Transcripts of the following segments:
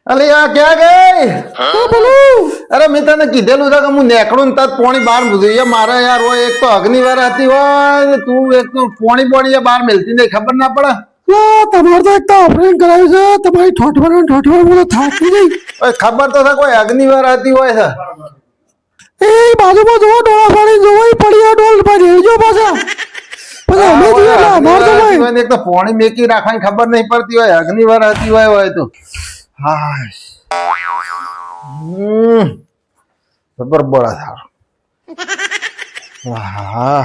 અલે આ ક્યાં ગઈ? અરે મેં તને કીધેલું છે કે હું નેકળું ને તત પોણી બહાર મૂકી દઈએ. મારે યાર હોય એક તો અગ્નિવાર હતી હોય ને તું એક તો પોણી બહાર મેલતી નહીં ખબર ના પડે. તમારે તો એક તો ઓપરેશન કરાવ્યું છે તમારી ઠોઠવાનું થાકી ગઈ. ઓય ખબર તો છે કોઈ અગ્નિવાર હતી હોય છે. એ બાજુમાં જોવો ડોળા પાડી જોવો ઈ પડી આ ડોલ પર રેડજો પાછા પછી અમે જોઈએ એટલે અમારે તો ભાઈ એક તો પોણી મેકી રાખવાની ખબર નહીં પડતી હોય અગ્નિવાર હતી હોય તો હા જબર બળા સારું હા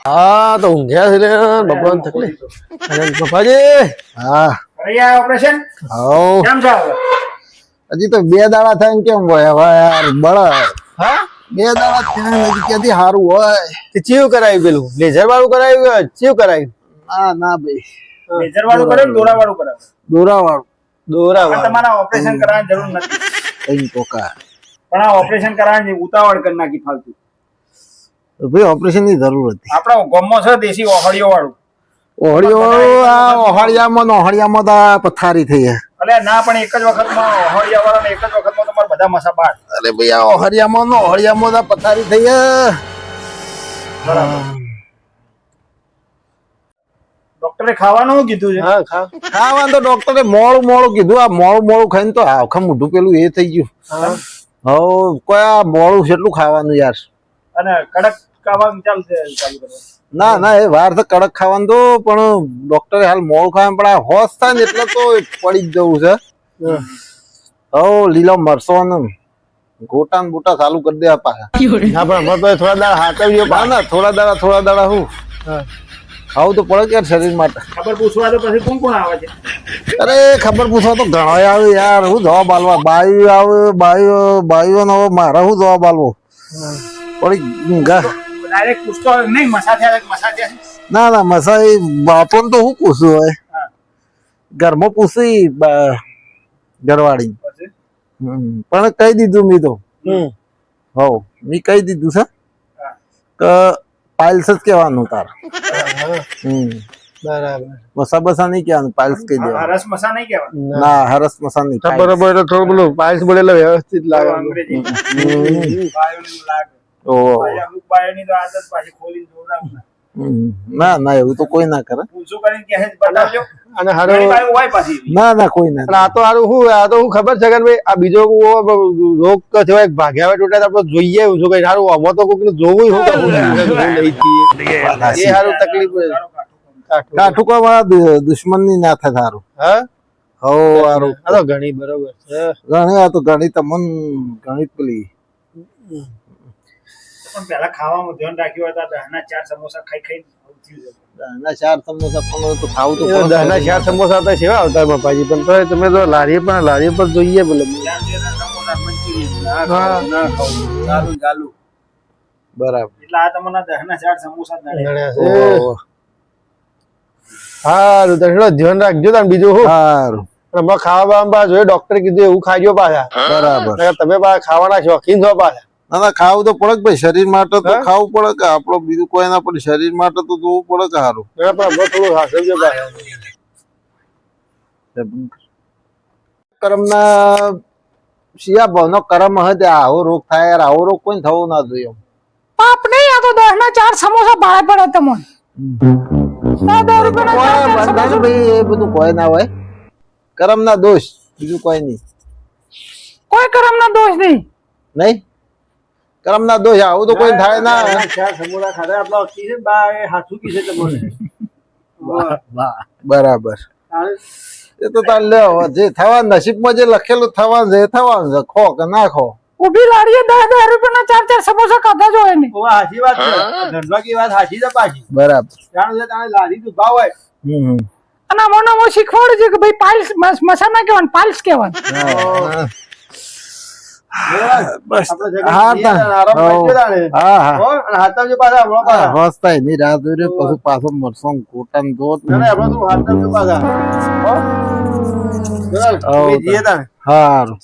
હા તો ઊંઘ્યા છે ભગવાન તકલીફ પપ્પાજી હા ઓપરેશન હવ કેમ છે હજી તો 2 દાડા થાય કેમ હોય હવે યાર બળા હા 2 દાડા થયા હજી ક્યાંથી સારું હોય તે ચીવ કરાવ્યું પેલું લેઝર વાળું કરાવ્યું ચીવ કરાવ્યું ના ના ભાઈ લેઝર વાળું કરે દોરા વાળું કરે દોરા વાળું દોરા પણ તમારા ઓપરેશન કરવાની જરૂર નથી કઈ ટોકા પણ આ ઓપરેશન કરવાની ઉતાવળ કરી નાખી ફાલતુ ભાઈ ઓપરેશન ની જરૂર હતી આપણા ગામમાં છે દેશી ઓહળીઓ વાળું ઓહળિયામાં તો પથારી થઈ છે. એટલે ના પણ એક જ વખતમાં ઓહળિયા વાળા એક જ વખતમાં તમારા બધા મસા બાદ અરે ભાઈ આ ઓહળિયામાં તો પથારી થઈ છે. ડોક્ટરે ખાવાનું કીધું છે હા ખા ખાવાનું તો ડોક્ટરે મોડું કીધું આ મોડું ખાઈને તો આખા મોઢું પેલું એ થઈ ગયું હવે કોઈ આ મોડું કેટલું ખાવાનું યાર અને કડક ખાવાનું ચાલુ કરવાનું ના ના એ વાર તો કડક ખાવાનું તો પણ ડોક્ટરે હાલ મોડું ખાવાનું પણ આ હોશ થાય ને એટલે તો પડી જ જવું છે. લીલો મરસો ને ગોટા ને બોટા ચાલુ કરી દે પાછા હા પણ અમારે તો થોડા દાડા હાથવ્યો ના થોડા દાડા હું ખાવું તો પડે કે શરીર માટે ખબર પૂછવા તો પછી કોણ કોણ આવે છે અરે ખબર પૂછવા તો ઘણો આવે યાર હું જવાબ આલવા બાયું આવે બાયું હવે મારા હું જવાબ આલવો પડી ડાયરેક્ટ પૂછતો નહીં મસા થયા ના ના મસા એ બાપો તો હું પૂછું હોય ઘરમાં પૂછી ઘરવાળી પણ કહી દીધું મેં તો મેં કહી દીધું છે કે પાઇલ્સ જ કહેવાનું તાર બરાબર મસા બસા નહીં કહેવાનું પાઇલ્સ કહી દેવાનું હરસ મસા નહીં કહેવાનું ના હરસ મસા નહીં બરોબર એટલે થોડું પેલું પાઇલ્સ બોલેલો વ્યવસ્થિત લાગે અંગ્રેજી બાયોની લાગે ઓહો અમુક બાયોની તો આદત પાછી ખોલીને જોવડાવું ના ના એવું તો કોઈ ના કરે પૂછું કરીને કહે બતાવજો અને હારો ઘણી બાયો હોય પાછી ના ના કોઈ ના આ તો હારું શું આ તો હું ખબર છે કે ભાઈ આ બીજો રોગ થયો ભાગ્યા હોય ટોટા આપણે જોઈએ શું કઈ સારું આમાં તો કોઈક જોવું શું એ સારું તકલીફ કાઠું કો દુશ્મન ની ના થાય સારું હા હો સારું આ તો ઘણી બરોબર છે ઘણી આ તો ઘણી તમન ઘણી પેલી પણ પહેલા ખાવામાં ધ્યાન રાખ્યું હોય તો દહના 4 સમોસા ખાઈ ના 4 સમોસા પણ તો ખાવું તો દહના 4 સમોસા તો સેવા આવતા બાપાજી પણ તો તમે તો લારી પર જોઈએ બોલે ચાલુ બરાબર એટલે આ તમને દહના 4 સમોસા જ નડે સારું તો ધ્યાન રાખજો તમે બીજું શું સારું પણ ખાવા જોઈએ ડોક્ટરે કીધું એવું ખાજો પાછા બરાબર તમે પાછા ખાવાના શોખીન છો પાછા ના ના ખાવું તો પડે ભાઈ શરીર માટે તો ખાવું પડે કે આપણો બીજું કોઈ ના પડે શરીર માટે તો જોવું પડે કે સારું થોડું હાસવજો પાછા કર્મના શિયા ભાવનો કર્મ હતે આવો રોગ થાય યાર આવો રોગ કોઈ થવો ના જોઈએ પાપ નહીં આ તો 10 ના 4 સમોસા ભાડે પડે તમને ભાઈ એ બધું કોઈ ના હોય કર્મ ના દોષ બીજું કોઈ નહીં કોઈ કરમ ના દોષ નહીં નહીં કર્મ ના દોષ આવું તો કોઈ થાય ના સમોસા ખાધા આપણા અક્કી છે બા એ હાથું કી છે તમને બરાબર એ તો તાર લે જે થવા નસીબમાં જે લખેલું થવાનું છે એ થવાનું છે ખો કે ના ખો ઊભી લાડીએ 10 રૂપિયાના 4 સમોસા ખાધા જ હોય ને સાચી વાત છે ધનવાકી વાત સાચી છે પાછી બરાબર જાણે લારી તું ભાવ હોય અને આમાં શીખવાડું છે કે ભાઈ પાઇલ્સ મસા ના કહેવાનું પાઇલ્સ કહેવાનું બસ આપણે જગ્યાએ હા જઈએ ને, આરામ હો. કરી તાણે. હા હા હો? અને હાથમજી પાછા હમણાં પાછા. બસ થાય ની રાત જોઈ રહ્યો, પછી પાછો મળશો કોટન જોત ના, ના, હમણાં તું હાથમજી પાછા. હો? ચાલ, હો, અમે જઈએ તાણે. હારું